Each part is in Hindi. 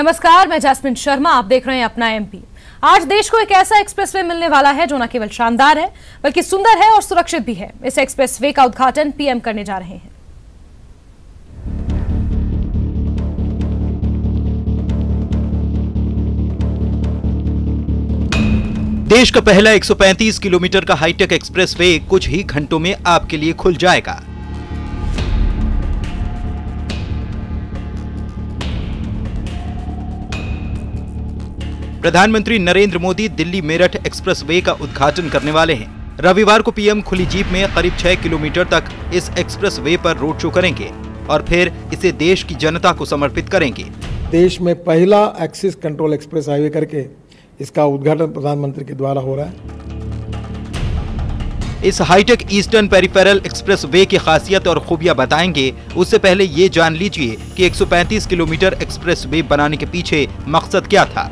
नमस्कार, मैं जैस्मिन शर्मा। आप देख रहे हैं अपना एमपी। आज देश को एक ऐसा एक्सप्रेसवे मिलने वाला है जो न केवल शानदार है बल्कि सुंदर है और सुरक्षित भी है। इस एक्सप्रेसवे का उद्घाटन पीएम करने जा रहे हैं। देश का पहला 135 किलोमीटर का हाईटेक एक्सप्रेसवे कुछ ही घंटों में आपके लिए खुल जाएगा। प्रधानमंत्री नरेंद्र मोदी दिल्ली मेरठ एक्सप्रेसवे का उद्घाटन करने वाले हैं। रविवार को पीएम खुली जीप में करीब 6 किलोमीटर तक इस एक्सप्रेसवे पर रोड शो करेंगे और फिर इसे देश की जनता को समर्पित करेंगे। देश में पहला एक्सिस कंट्रोल एक्सप्रेस हाईवे करके इसका उद्घाटन प्रधानमंत्री के द्वारा हो रहा है। इस हाईटेक ईस्टर्न पेरिफेरल एक्सप्रेसवे की खासियत और खूबियां बताएंगे। उससे पहले ये जान लीजिए कि 135 किलोमीटर एक्सप्रेसवे बनाने के पीछे मकसद क्या था।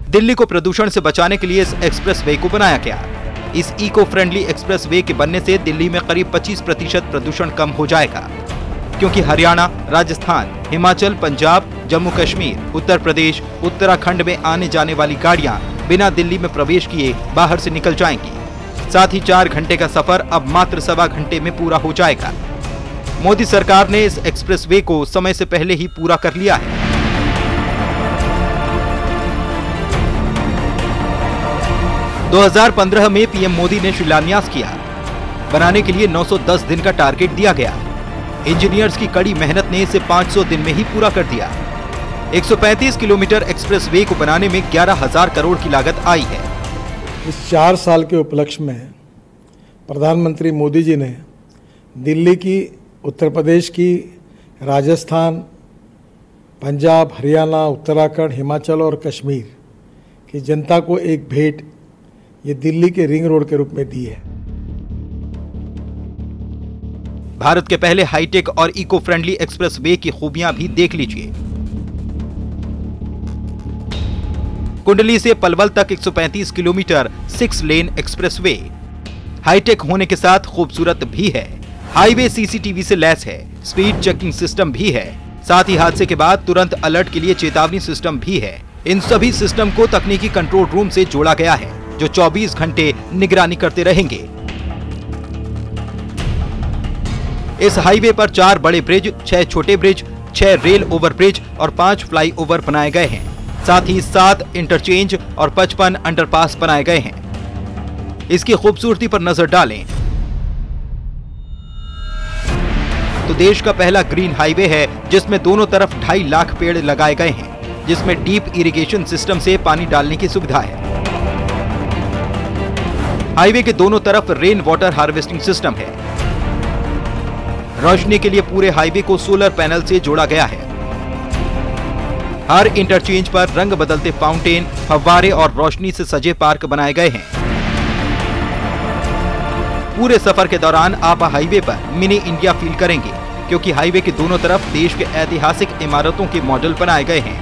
दिल्ली को प्रदूषण से बचाने के लिए इस एक्सप्रेसवे को बनाया गया। इस इको फ्रेंडली एक्सप्रेसवे के बनने से दिल्ली में करीब 25% प्रदूषण कम हो जाएगा, क्योंकि हरियाणा, राजस्थान, हिमाचल, पंजाब, जम्मू कश्मीर, उत्तर प्रदेश, उत्तराखंड में आने जाने वाली गाड़ियां बिना दिल्ली में प्रवेश किए बाहर से निकल जाएंगी। साथ ही 4 घंटे का सफर अब मात्र 1.25 घंटे में पूरा हो जाएगा। मोदी सरकार ने इस एक्सप्रेसवे को समय से पहले ही पूरा कर लिया है। दो 2015 में पीएम मोदी ने शिलान्यास किया। बनाने के लिए 910 दिन का टारगेट दिया गया। इंजीनियर्स की कड़ी मेहनत ने इसे 500 दिन में ही पूरा कर दिया। 135 किलोमीटर एक्सप्रेसवे को बनाने में 11,000 करोड़ की लागत आई है। इस 4 साल के उपलक्ष्य में प्रधानमंत्री मोदी जी ने दिल्ली की, उत्तर प्रदेश की, राजस्थान, पंजाब, हरियाणा, उत्तराखंड, हिमाचल और कश्मीर की जनता को एक भेंट ये दिल्ली के रिंग रोड के रूप में दी है। भारत के पहले हाईटेक और इको फ्रेंडली एक्सप्रेसवे की खूबियां भी देख लीजिए। कुंडली से पलवल तक 135 किलोमीटर 6 लेन एक्सप्रेसवे हाईटेक होने के साथ खूबसूरत भी है। हाईवे सीसीटीवी से लैस है, स्पीड चेकिंग सिस्टम भी है। साथ ही हादसे के बाद तुरंत अलर्ट के लिए चेतावनी सिस्टम भी है। इन सभी सिस्टम को तकनीकी कंट्रोल रूम से जोड़ा गया है, जो 24 घंटे निगरानी करते रहेंगे। इस हाईवे पर 4 बड़े ब्रिज, 6 छोटे ब्रिज, 6 रेल ओवर ब्रिज और 5 फ्लाई ओवर बनाए गए हैं। साथ ही 7 इंटरचेंज और 55 अंडरपास बनाए गए हैं। इसकी खूबसूरती पर नजर डालें तो देश का पहला ग्रीन हाईवे है जिसमें दोनों तरफ 2.5 लाख पेड़ लगाए गए हैं, जिसमें डीप इरिगेशन सिस्टम से पानी डालने की सुविधा है। हाईवे के दोनों तरफ रेन वाटर हार्वेस्टिंग सिस्टम है। रोशनी के लिए पूरे हाईवे को सोलर पैनल से जोड़ा गया है। हर इंटरचेंज पर रंग बदलते फाउंटेन, फव्वारे और रोशनी से सजे पार्क बनाए गए हैं। पूरे सफर के दौरान आप हाईवे पर मिनी इंडिया फील करेंगे, क्योंकि हाईवे के दोनों तरफ देश के ऐतिहासिक इमारतों के मॉडल बनाए गए हैं।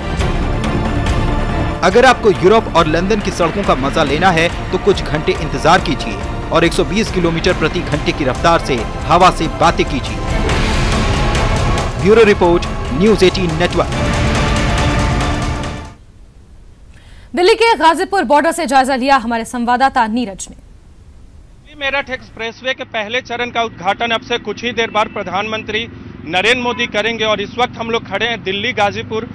अगर आपको यूरोप और लंदन की सड़कों का मजा लेना है तो कुछ घंटे इंतजार कीजिए और 120 किलोमीटर प्रति घंटे की रफ्तार से हवा से बातें कीजिए। Bureau report, news 18 network. Delhi के गाजीपुर बॉर्डर से जायजा लिया हमारे संवाददाता नीरज ने। दिल्ली मेरठ एक्सप्रेसवे के पहले चरण का उद्घाटन अब से कुछ ही देर बाद प्रधानमंत्री नरेंद्र मोदी करेंगे और इस वक्त हम लोग खड़े हैं दिल्ली गाजीपुर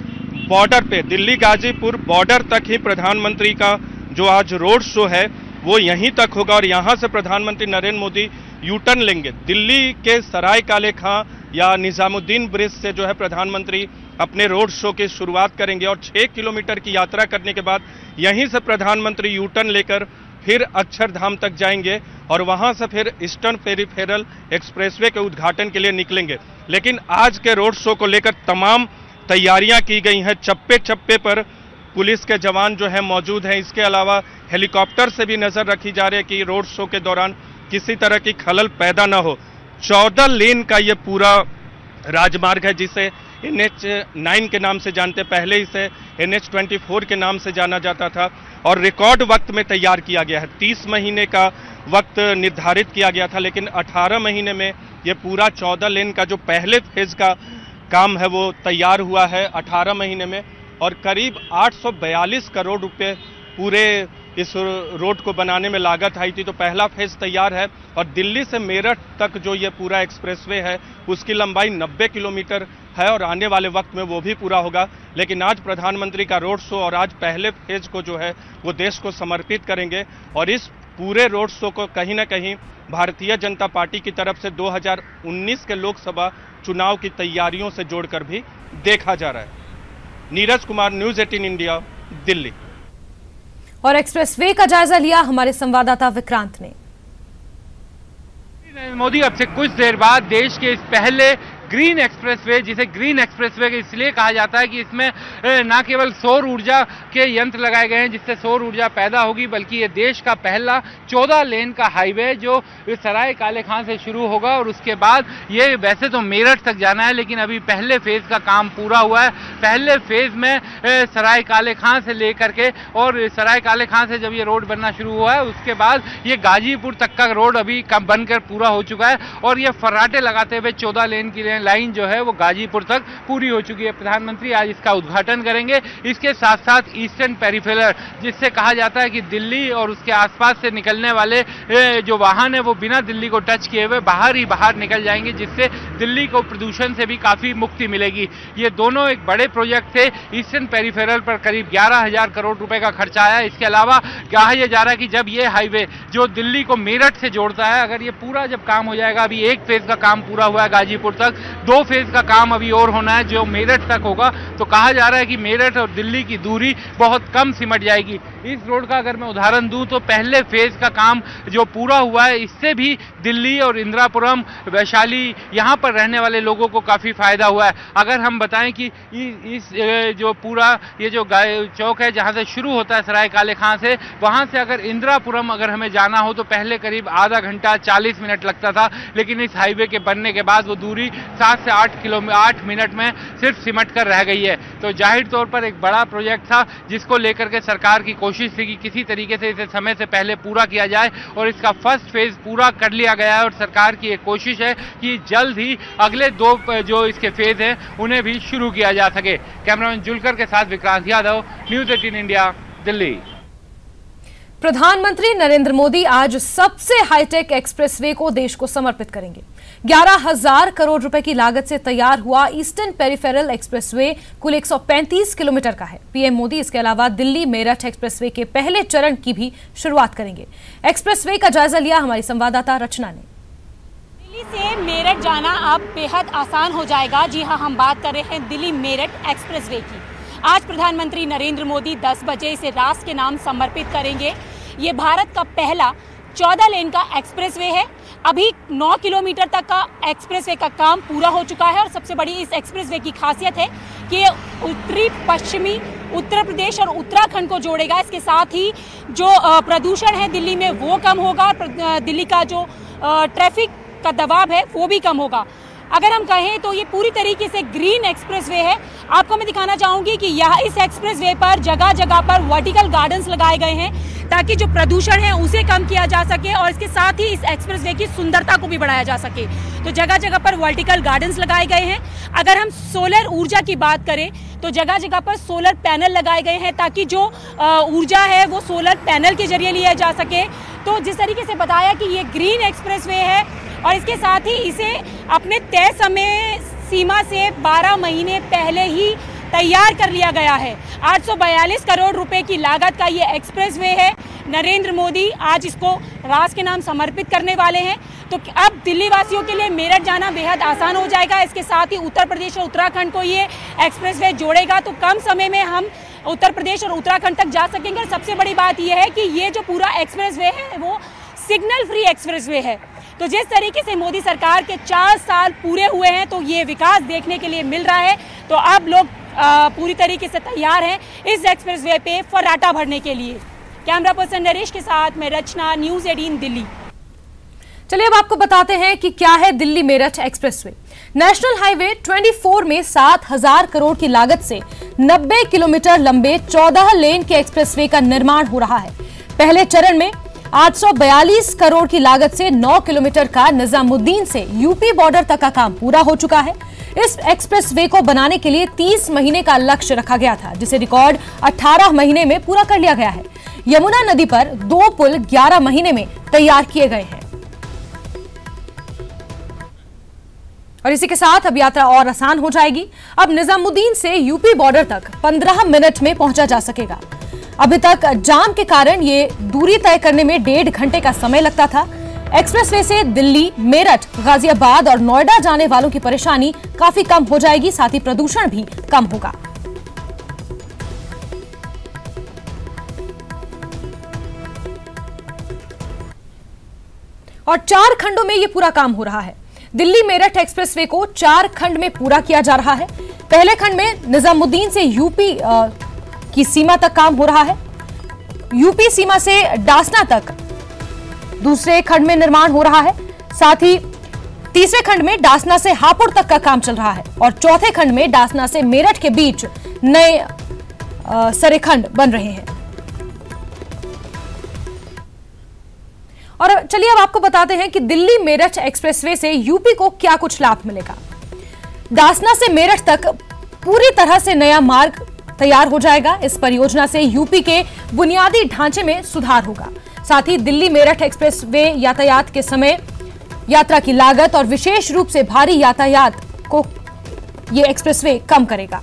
बॉर्डर पे। दिल्ली गाजीपुर बॉर्डर तक ही प्रधानमंत्री का जो आज रोड शो है वो यहीं तक होगा और यहां से प्रधानमंत्री नरेंद्र मोदी यू टर्न लेंगे। दिल्ली के सराय काले खां या निजामुद्दीन ब्रिज से जो है प्रधानमंत्री अपने रोड शो की शुरुआत करेंगे और 6 किलोमीटर की यात्रा करने के बाद यहीं से प्रधानमंत्री यू टर्न लेकर फिर अक्षरधाम तक जाएंगे और वहां से फिर ईस्टर्न पेरिफेरल एक्सप्रेसवे के उद्घाटन के लिए निकलेंगे। लेकिन आज के रोड शो को लेकर तमाम तैयारियां की गई हैं। चप्पे चप्पे पर पुलिस के जवान जो है मौजूद हैं। इसके अलावा हेलीकॉप्टर से भी नजर रखी जा रही है कि रोड शो के दौरान किसी तरह की खलल पैदा न हो। 14 लेन का ये पूरा राजमार्ग है जिसे NH9 के नाम से जानते, पहले इसे NH24 के नाम से जाना जाता था और रिकॉर्ड वक्त में तैयार किया गया है। 30 महीने का वक्त निर्धारित किया गया था, लेकिन 18 महीने में ये पूरा 14 लेन का जो पहले फेज का काम है वो तैयार हुआ है 18 महीने में, और करीब 842 करोड़ रुपए पूरे इस रोड को बनाने में लागत आई थी। तो पहला फेज तैयार है और दिल्ली से मेरठ तक जो ये पूरा एक्सप्रेसवे है उसकी लंबाई 90 किलोमीटर है और आने वाले वक्त में वो भी पूरा होगा। लेकिन आज प्रधानमंत्री का रोड शो और आज पहले फेज को जो है वो देश को समर्पित करेंगे और इस पूरे रोड शो को कहीं ना कहीं भारतीय जनता पार्टी की तरफ से 2019 के लोकसभा चुनाव की तैयारियों से जोड़कर भी देखा जा रहा है। Neeraj Kumar, news 18 India, Delhi. और एक्सप्रेसवे का जायजा लिया हमारे संवाददाता विक्रांत ने। नरेंद्र मोदी अब से कुछ देर बाद देश के इस पहले ग्रीन एक्सप्रेसवे, जिसे ग्रीन एक्सप्रेसवे इसलिए कहा जाता है कि इसमें न केवल सौर ऊर्जा के यंत्र लगाए गए हैं जिससे सौर ऊर्जा पैदा होगी, बल्कि ये देश का पहला 14 लेन का हाईवे जो सराय काले खां से शुरू होगा और उसके बाद ये वैसे तो मेरठ तक जाना है, लेकिन अभी पहले फेज का काम पूरा हुआ है। पहले फेज में सराय काले खां से लेकर के और सराय काले खां से जब ये रोड बनना शुरू हुआ है उसके बाद ये गाजीपुर तक का रोड अभी बनकर पूरा हो चुका है और ये फर्राटे लगाते हुए 14 लेन की लाइन जो है वो गाजीपुर तक पूरी हो चुकी है। प्रधानमंत्री आज इसका उद्घाटन करेंगे। इसके साथ साथ ईस्टर्न पेरिफेरल, जिससे कहा जाता है कि दिल्ली और उसके आसपास से निकलने वाले जो वाहन है वो बिना दिल्ली को टच किए हुए बाहर ही बाहर निकल जाएंगे, जिससे दिल्ली को प्रदूषण से भी काफी मुक्ति मिलेगी। ये दोनों एक बड़े प्रोजेक्ट थे। ईस्टर्न पेरिफेरल पर करीब 11,000 करोड़ रुपए का खर्चा आया। इसके अलावा कहा यह जा रहा है कि जब ये हाईवे जो दिल्ली को मेरठ से जोड़ता है, अगर ये पूरा जब काम हो जाएगा, अभी एक फेज का काम पूरा हुआ है गाजीपुर तक, 2 फेज का काम अभी और होना है जो मेरठ तक होगा, तो कहा जा रहा है कि मेरठ और दिल्ली की दूरी बहुत कम सिमट जाएगी। इस रोड का अगर मैं उदाहरण दूं तो पहले फेज का काम जो पूरा हुआ है इससे भी दिल्ली और इंदिरापुरम, वैशाली यहाँ पर रहने वाले लोगों को काफी फायदा हुआ है। अगर हम बताएं कि इस जो पूरा ये जो चौक है जहाँ से शुरू होता है सराय काले खां से, वहाँ से अगर इंदिरापुरम अगर हमें जाना हो तो पहले करीब आधा घंटा 40 मिनट लगता था, लेकिन इस हाईवे के बनने के बाद वो दूरी 7 से 8 मिनट में सिर्फ सिमट कर रह गई है। तो जाहिर तौर पर एक बड़ा प्रोजेक्ट था जिसको लेकर के सरकार की कोशिश थी कि किसी तरीके से इसे समय से पहले पूरा किया जाए और इसका फर्स्ट फेज पूरा कर लिया गया है और सरकार की एक कोशिश है कि जल्द ही अगले 2 जो इसके फेज हैं उन्हें भी शुरू किया जा सके। कैमरामैन जुलकर के साथ विक्रांत यादव, न्यूज़ 18 इंडिया, दिल्ली। प्रधानमंत्री नरेंद्र मोदी आज सबसे हाईटेक एक्सप्रेसवे को देश को समर्पित करेंगे। 11,000 करोड़ रुपए की लागत से तैयार हुआ ईस्टर्न पेरिफेरल एक्सप्रेसवे कुल 135 किलोमीटर का है। पीएम मोदी इसके अलावा दिल्ली मेरठ एक्सप्रेसवे के पहले चरण की भी शुरुआत करेंगे। एक्सप्रेसवे का जायजा लिया हमारी संवाददाता रचना ने। दिल्ली से मेरठ जाना अब बेहद आसान हो जाएगा। जी हां, हम बात कर रहे हैं दिल्ली मेरठ एक्सप्रेसवे की। आज प्रधानमंत्री नरेंद्र मोदी 10 बजे इसे राष्ट्र के नाम समर्पित करेंगे। ये भारत का पहला 14 लेन का एक्सप्रेसवे है। अभी 9 किलोमीटर तक का एक्सप्रेसवे का काम पूरा हो चुका है और सबसे बड़ी इस एक्सप्रेसवे की खासियत है कि ये उत्तरी पश्चिमी उत्तर प्रदेश और उत्तराखंड को जोड़ेगा। इसके साथ ही जो प्रदूषण है दिल्ली में वो कम होगा, दिल्ली का जो ट्रैफिक का दबाव है वो भी कम होगा। अगर हम कहें तो ये पूरी तरीके से ग्रीन एक्सप्रेसवे है। आपको मैं दिखाना चाहूंगी कि यह इस एक्सप्रेसवे पर जगह जगह पर वर्टिकल गार्डन्स लगाए गए हैं ताकि जो प्रदूषण है उसे कम किया जा सके और इसके साथ ही इस एक्सप्रेसवे की सुंदरता को भी बढ़ाया जा सके। तो जगह जगह पर वर्टिकल गार्डन्स लगाए गए हैं। अगर हम सोलर ऊर्जा की बात करें तो जगह जगह पर सोलर पैनल लगाए गए हैं ताकि जो ऊर्जा है वो सोलर पैनल के जरिए लिया जा सके। तो जिस तरीके से बताया कि ये ग्रीन एक्सप्रेसवे है और इसके साथ ही इसे अपने तय समय सीमा से 12 महीने पहले ही तैयार कर लिया गया है। 842 करोड़ रुपए की लागत का ये एक्सप्रेसवे है। नरेंद्र मोदी आज इसको राष्ट्र के नाम समर्पित करने वाले हैं। तो अब दिल्ली वासियों के लिए मेरठ जाना बेहद आसान हो जाएगा। इसके साथ ही उत्तर प्रदेश और उत्तराखंड को ये एक्सप्रेसवे जोड़ेगा, तो कम समय में हम उत्तर प्रदेश और उत्तराखंड तक जा सकेंगे। और सबसे बड़ी बात यह है कि ये जो पूरा एक्सप्रेसवे है वो सिग्नल फ्री एक्सप्रेसवे है। तो जिस तरीके से मोदी सरकार के 4 साल पूरे हुए हैं तो ये विकास देखने के लिए मिल रहा है। तो अब लोग पूरी तरीके से तैयार हैं इस एक्सप्रेसवे पे फर्राटा भरने के लिए। कैमरा पर्सन नरेश के साथ मैं रचना, न्यूज़ 18 दिल्ली। चलिए अब आपको बताते हैं कि क्या है Delhi Meerut expressway. National highway 24 में 7,000 करोड़ की लागत से 90 किलोमीटर लंबे 14 लेन के एक्सप्रेसवे का निर्माण हो रहा है। पहले चरण में 842 करोड़ की लागत से 9 किलोमीटर का निजामुद्दीन से यूपी बॉर्डर तक का काम पूरा हो चुका है। इस एक्सप्रेसवे को बनाने के लिए 30 महीने का लक्ष्य रखा गया था, जिसे रिकॉर्ड 18 महीने में पूरा कर लिया गया है। यमुना नदी पर 2 पुल 11 महीने में तैयार किए गए हैं। और इसी के साथ अब यात्रा और आसान हो जाएगी। अब निजामुद्दीन से यूपी बॉर्डर तक 15 मिनट में पहुंचा जा सकेगा। अभी तक जाम के कारण ये दूरी तय करने में 1.5 घंटे का समय लगता था। एक्सप्रेसवे से दिल्ली, मेरठ, गाजियाबाद और नोएडा जाने वालों की परेशानी काफी कम हो जाएगी, साथ ही प्रदूषण भी कम होगा। और 4 खंडों में यह पूरा काम हो रहा है। दिल्ली मेरठ एक्सप्रेसवे को 4 खंड में पूरा किया जा रहा है। पहले खंड में निजामुद्दीन से यूपी की सीमा तक काम हो रहा है। यूपी सीमा से डासना तक दूसरे खंड में निर्माण हो रहा है। साथ ही तीसरे खंड में डासना से हापुड़ तक का काम चल रहा है और चौथे खंड में डासना से मेरठ के बीच नए सरेखंड बन रहे हैं। और चलिए अब आपको बताते हैं कि दिल्ली मेरठ एक्सप्रेसवे से यूपी को क्या कुछ लाभ मिलेगा। डासना से मेरठ तक पूरी तरह से नया मार्ग तैयार हो जाएगा। इस परियोजना से यूपी के बुनियादी ढांचे में सुधार होगा। साथ ही दिल्ली मेरठ एक्सप्रेसवे यातायात के समय यात्रा की लागत और विशेष रूप से भारी यातायात को यह एक्सप्रेसवे कम करेगा।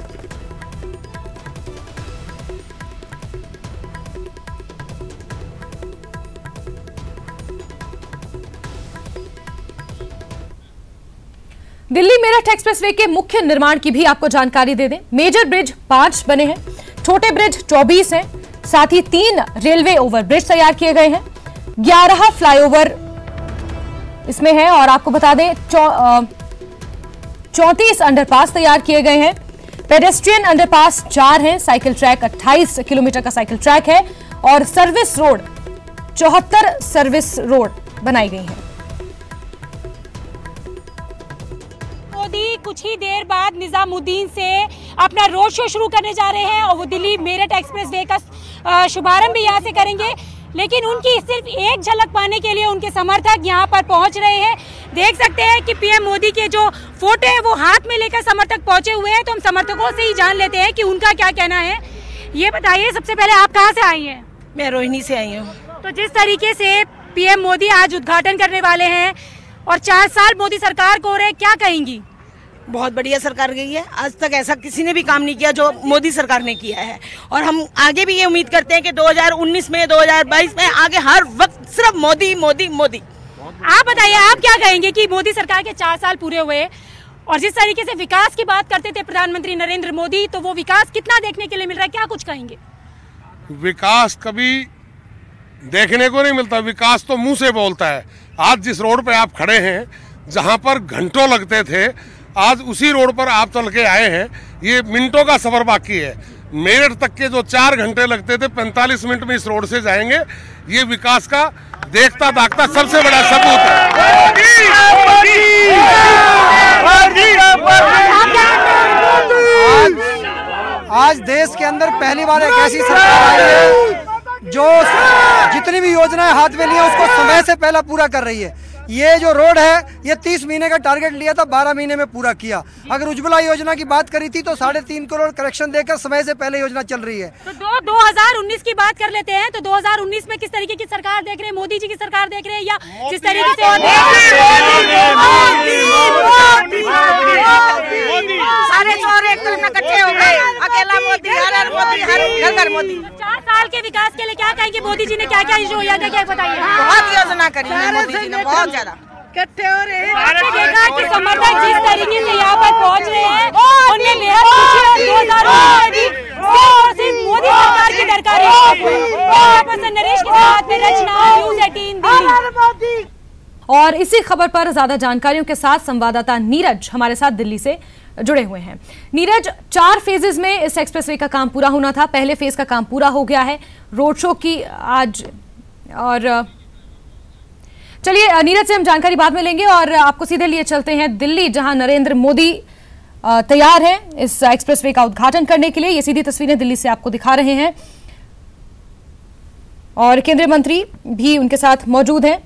दिल्ली मेरठ एक्सप्रेसवे के मुख्य निर्माण की भी आपको जानकारी दे दें। मेजर ब्रिज 5 बने हैं, छोटे ब्रिज 24 हैं, साथ ही 3 रेलवे ओवरब्रिज तैयार किए गए हैं, 11 फ्लाईओवर इसमें है और आपको बता दें 34 अंडरपास तैयार किए गए हैं। पेडेस्ट्रियन अंडरपास 4 हैं, साइकिल ट्रैक 28 किलोमीटर का साइकिल ट्रैक है और सर्विस रोड 74 सर्विस रोड बनाई गई हैं। मोदी कुछ ही देर बाद निजामुद्दीन से अपना रोड शो शुरू करने जा रहे हैं और वो दिल्ली मेरठ एक्सप्रेसवे का शुभारंभ भी यहाँ से करेंगे। लेकिन उनकी सिर्फ एक झलक पाने के लिए उनके समर्थक यहाँ पर पहुँच रहे हैं। देख सकते हैं कि पीएम मोदी के जो फोटो है वो हाथ में लेकर समर्थक पहुंचे हुए हैं। तो हम समर्थकों से ही जान लेते हैं कि उनका क्या कहना है। ये बताइए, सबसे पहले आप कहाँ से आई हैं? मैं रोहिणी से आई हूँ। तो जिस तरीके से पीएम मोदी आज उद्घाटन करने वाले हैं और 4 साल मोदी सरकार को हो रहे, क्या कहेंगी? बहुत बढ़िया सरकार गई है। आज तक ऐसा किसी ने भी काम नहीं किया जो मोदी सरकार ने किया है और हम आगे भी ये उम्मीद करते हैं कि 2019 में, 2022 में, आगे हर वक्त सिर्फ मोदी मोदी मोदी। आप बताइए, आप क्या कहेंगे कि मोदी सरकार के 4 साल पूरे हुए और जिस तरीके से विकास की बात करते थे प्रधानमंत्री नरेंद्र मोदी, तो वो विकास कितना देखने के लिए मिल रहा है, क्या कुछ कहेंगे? विकास कभी देखने को नहीं मिलता, विकास तो मुंह से बोलता है। आज जिस रोड पे आप खड़े हैं, जहां पर घंटों लगते थे, आज उसी रोड पर आप चल के आए हैं। ये मिनटों का सफर बाकी है। मेरठ तक के जो 4 घंटे लगते थे, 45 मिनट में इस रोड से जाएंगे। ये विकास का देखता दाखता सबसे बड़ा सबूत है। आज देश के अंदर पहली बार एक ऐसी सरकार आई है जो जितनी भी योजनाएं हाथ में ली है उसको समय से पहले पूरा कर रही है। ये जो रोड है ये 30 महीने का टारगेट लिया था, 12 महीने में पूरा किया। अगर उज्ज्वला योजना की बात करी थी तो 3.5 करोड़ करेक्शन देकर समय से पहले योजना चल रही है। तो 2019 की बात कर लेते हैं। तो 2019 में किस तरीके की सरकार देख रहे हैं? मोदी जी की सरकार देख रहे हैं या जिस तरीके से सारे चोर एक तरफ इकट्ठे हो गए, अकेला मोदी, हर मोदी, हर घर मोदी। 4 साल के विकास के लिए क्या कहेंगे? मोदी जी ने क्या क्या योजना क्या बताइए? बहुत योजना करी है मोदी जी ने, बहुत ज्यादा इकट्ठे हो रहे हैं। आपके समर्थक जिस तरीके से यहाँ पर पहुँच रहे हैं, उनमें मेरा 2019 मोदी सरकार की दरकार है। नरेश के साथ में रचना, न्यूज़ 18 दिल्ली। और इसी खबर पर ज्यादा जानकारियों के साथ संवाददाता नीरज हमारे साथ दिल्ली से जुड़े हुए हैं। नीरज, 4 फेजेस में इस एक्सप्रेसवे का काम पूरा होना था। पहले फेज का काम पूरा हो गया है, रोड शो की आज। और चलिए नीरज से हम जानकारी बाद में लेंगे और आपको सीधे लिए चलते हैं दिल्ली, जहां नरेंद्र मोदी तैयार हैं इस एक्सप्रेसवे का उद्घाटन करने के लिए। ये सीधी तस्वीरें दिल्ली से आपको दिखा रहे हैं और केंद्रीय मंत्री भी उनके साथ मौजूद हैं।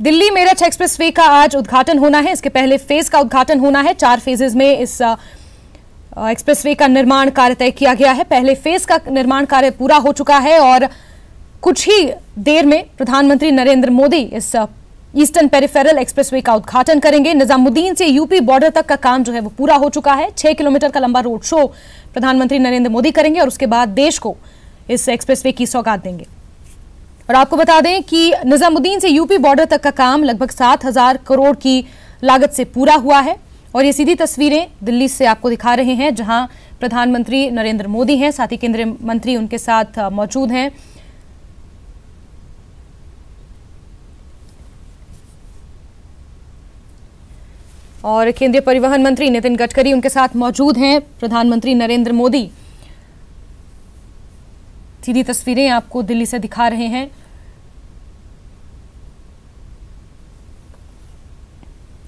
दिल्ली मेरठ एक्सप्रेसवे का आज उद्घाटन होना है। इसके पहले फेज का उद्घाटन होना है। 4 फेजेज में इस एक्सप्रेसवे का निर्माण कार्य तय किया गया है। पहले फेज का निर्माण कार्य पूरा हो चुका है और कुछ ही देर में प्रधानमंत्री नरेंद्र मोदी इस ईस्टर्न पेरिफेरल एक्सप्रेसवे का उद्घाटन करेंगे। निजामुद्दीन से यूपी बॉर्डर तक का काम जो है वो पूरा हो चुका है। 6 किलोमीटर का लंबा रोड शो प्रधानमंत्री नरेंद्र मोदी करेंगे और उसके बाद देश को इस एक्सप्रेसवे की सौगात देंगे। और आपको बता दें कि निजामुद्दीन से यूपी बॉर्डर तक का काम लगभग 7,000 करोड़ की लागत से पूरा हुआ है। और ये सीधी तस्वीरें दिल्ली से आपको दिखा रहे हैं, जहां प्रधानमंत्री नरेंद्र मोदी हैं, साथ ही केंद्रीय मंत्री उनके साथ मौजूद हैं। और केंद्रीय परिवहन मंत्री नितिन गडकरी उनके साथ मौजूद हैं। प्रधानमंत्री नरेंद्र मोदी सीधी तस्वीरें आपको दिल्ली से दिखा रहे हैं।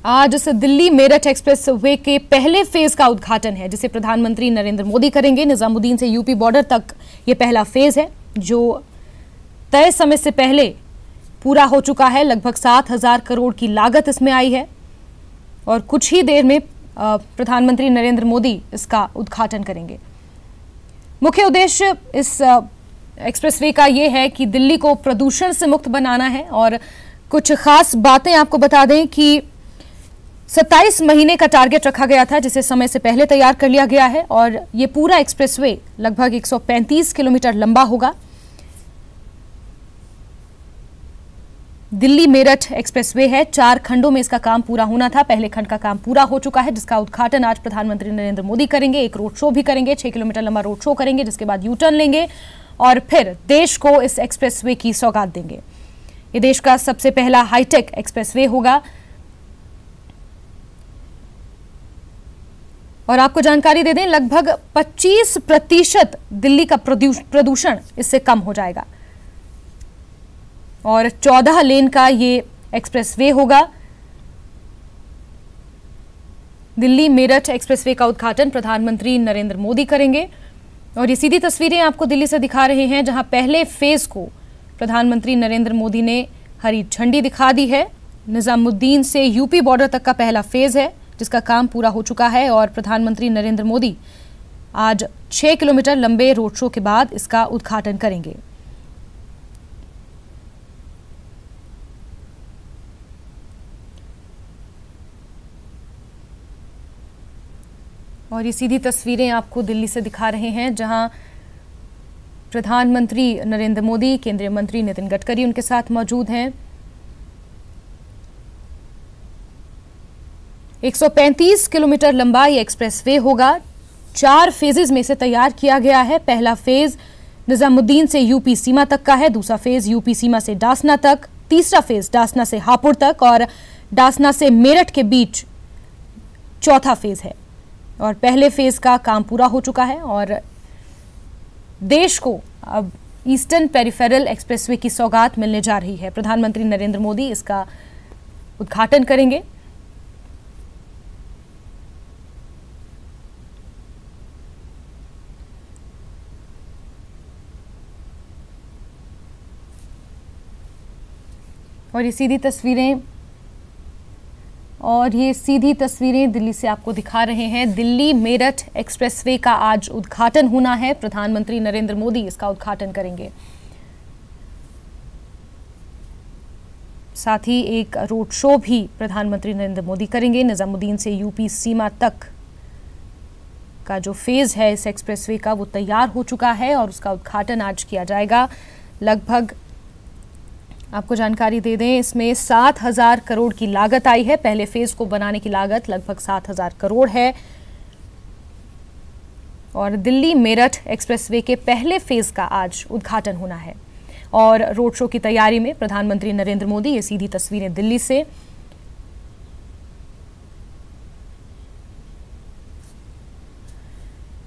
आज इस दिल्ली मेरठ एक्सप्रेसवे के पहले फेज का उद्घाटन है, जिसे प्रधानमंत्री नरेंद्र मोदी करेंगे। निजामुद्दीन से यूपी बॉर्डर तक ये पहला फेज है, जो तय समय से पहले पूरा हो चुका है। लगभग 7,000 करोड़ की लागत इसमें आई है और कुछ ही देर में प्रधानमंत्री नरेंद्र मोदी इसका उद्घाटन करेंगे। मुख्य उद्देश्य इस एक्सप्रेसवे का यह है कि दिल्ली को प्रदूषण से मुक्त बनाना है। और कुछ खास बातें आपको बता दें कि 27 महीने का टारगेट रखा गया था, जिसे समय से पहले तैयार कर लिया गया है। और ये पूरा एक्सप्रेसवे लगभग 135 किलोमीटर लंबा होगा। दिल्ली मेरठ एक्सप्रेसवे है, 4 खंडों में इसका काम पूरा होना था। पहले खंड का काम पूरा हो चुका है, जिसका उद्घाटन आज प्रधानमंत्री नरेंद्र मोदी करेंगे। एक रोड शो भी करेंगे, 6 किलोमीटर लंबा रोड शो करेंगे, जिसके बाद यू टर्न लेंगे और फिर देश को इस एक्सप्रेसवे की सौगात देंगे। ये देश का सबसे पहला हाईटेक एक्सप्रेसवे होगा। और आपको जानकारी दे दें, लगभग 25% दिल्ली का प्रदूषण इससे कम हो जाएगा। और 14 लेन का ये एक्सप्रेसवे होगा। दिल्ली मेरठ एक्सप्रेसवे का उद्घाटन प्रधानमंत्री नरेंद्र मोदी करेंगे। और ये सीधी तस्वीरें आपको दिल्ली से दिखा रहे हैं, जहां पहले फेज को प्रधानमंत्री नरेंद्र मोदी ने हरी झंडी दिखा दी है। निजामुद्दीन से यूपी बॉर्डर तक का पहला फेज है, जिसका काम पूरा हो चुका है। और प्रधानमंत्री नरेंद्र मोदी आज 6 किलोमीटर लंबे रोड शो के बाद इसका उद्घाटन करेंगे। और ये सीधी तस्वीरें आपको दिल्ली से दिखा रहे हैं, जहां प्रधानमंत्री नरेंद्र मोदी, केंद्रीय मंत्री नितिन गडकरी उनके साथ मौजूद हैं। 135 किलोमीटर लंबा ये एक्सप्रेसवे होगा। 4 फेजेस में से तैयार किया गया है। पहला फेज निजामुद्दीन से यूपी सीमा तक का है, दूसरा फेज यूपी सीमा से डासना तक, तीसरा फेज डासना से हापुड़ तक और डासना से मेरठ के बीच चौथा फेज है। और पहले फेज का काम पूरा हो चुका है और देश को अब ईस्टर्न पेरिफेरल एक्सप्रेसवे की सौगात मिलने जा रही है। प्रधानमंत्री नरेंद्र मोदी इसका उद्घाटन करेंगे। और ये सीधी तस्वीरें दिल्ली से आपको दिखा रहे हैं। दिल्ली मेरठ एक्सप्रेसवे का आज उद्घाटन होना है। प्रधानमंत्री नरेंद्र मोदी इसका उद्घाटन करेंगे। साथ ही एक रोड शो भी प्रधानमंत्री नरेंद्र मोदी करेंगे। निजामुद्दीन से यूपी सीमा तक का जो फेज है इस एक्सप्रेसवे का, वो तैयार हो चुका है और उसका उद्घाटन आज किया जाएगा। लगभग आपको जानकारी दे दें, इसमें 7,000 करोड़ की लागत आई है। पहले फेज को बनाने की लागत लगभग 7,000 करोड़ है। और दिल्ली मेरठ एक्सप्रेसवे के पहले फेज का आज उद्घाटन होना है। और रोड शो की तैयारी में प्रधानमंत्री नरेंद्र मोदी, ये सीधी तस्वीरें दिल्ली से।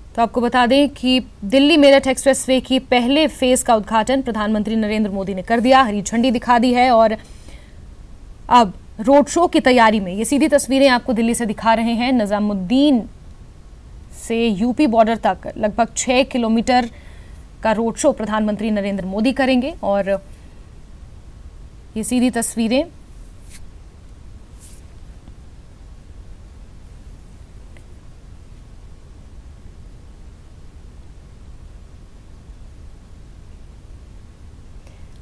तो आपको बता दें कि दिल्ली मेरठ एक्सप्रेसवे की पहले फेज का उद्घाटन प्रधानमंत्री नरेंद्र मोदी ने कर दिया, हरी झंडी दिखा दी है। और अब रोड शो की तैयारी में ये सीधी तस्वीरें आपको दिल्ली से दिखा रहे हैं। निजामुद्दीन से यूपी बॉर्डर तक लगभग 6 किलोमीटर का रोड शो प्रधानमंत्री नरेंद्र मोदी करेंगे। और ये सीधी तस्वीरें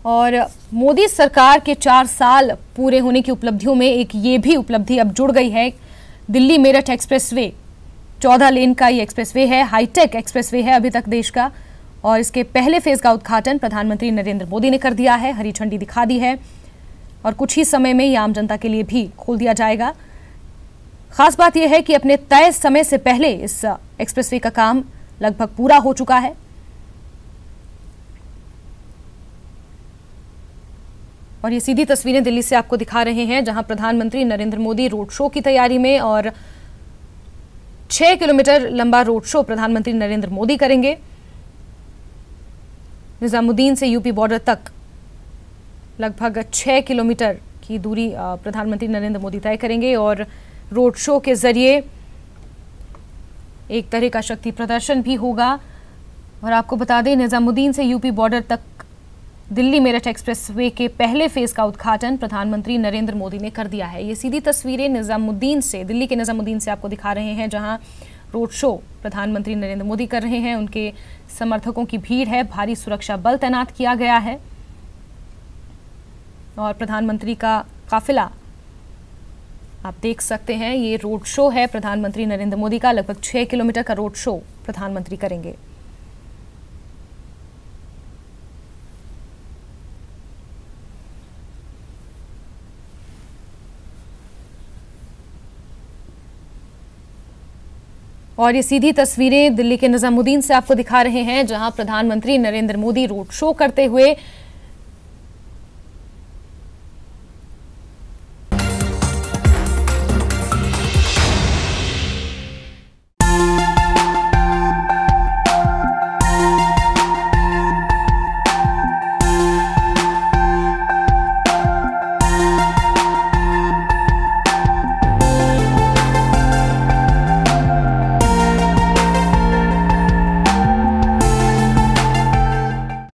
और मोदी सरकार के 4 साल पूरे होने की उपलब्धियों में एक ये भी उपलब्धि अब जुड़ गई है। दिल्ली मेरठ एक्सप्रेसवे 14 लेन का ये एक्सप्रेसवे है, हाईटेक एक्सप्रेसवे है अभी तक देश का, और इसके पहले फेज का उद्घाटन प्रधानमंत्री नरेंद्र मोदी ने कर दिया है, हरी झंडी दिखा दी है और कुछ ही समय में ये आम जनता के लिए भी खोल दिया जाएगा। खास बात यह है कि अपने तय समय से पहले इस एक्सप्रेसवे का काम लगभग पूरा हो चुका है। और ये सीधी तस्वीरें दिल्ली से आपको दिखा रहे हैं, जहां प्रधानमंत्री नरेंद्र मोदी रोड शो की तैयारी में, और 6 किलोमीटर लंबा रोड शो प्रधानमंत्री नरेंद्र मोदी करेंगे। निजामुद्दीन से यूपी बॉर्डर तक लगभग 6 किलोमीटर की दूरी प्रधानमंत्री नरेंद्र मोदी तय करेंगे और रोड शो के जरिए एक तरह का शक्ति प्रदर्शन भी होगा। और आपको बता दें, निजामुद्दीन से यूपी बॉर्डर तक दिल्ली मेरठ एक्सप्रेसवे के पहले फेज का उद्घाटन प्रधानमंत्री नरेंद्र मोदी ने कर दिया है। ये सीधी तस्वीरें निजामुद्दीन से, दिल्ली के निजामुद्दीन से आपको दिखा रहे हैं, जहां रोड शो प्रधानमंत्री नरेंद्र मोदी कर रहे हैं। उनके समर्थकों की भीड़ है, भारी सुरक्षा बल तैनात किया गया है और प्रधानमंत्री का काफिला आप देख सकते हैं। ये रोड शो है प्रधानमंत्री नरेंद्र मोदी का, लगभग 6 किलोमीटर का रोड शो प्रधानमंत्री करेंगे। और ये सीधी तस्वीरें दिल्ली के निजामुद्दीन से आपको दिखा रहे हैं, जहां प्रधानमंत्री नरेंद्र मोदी रोड शो करते हुए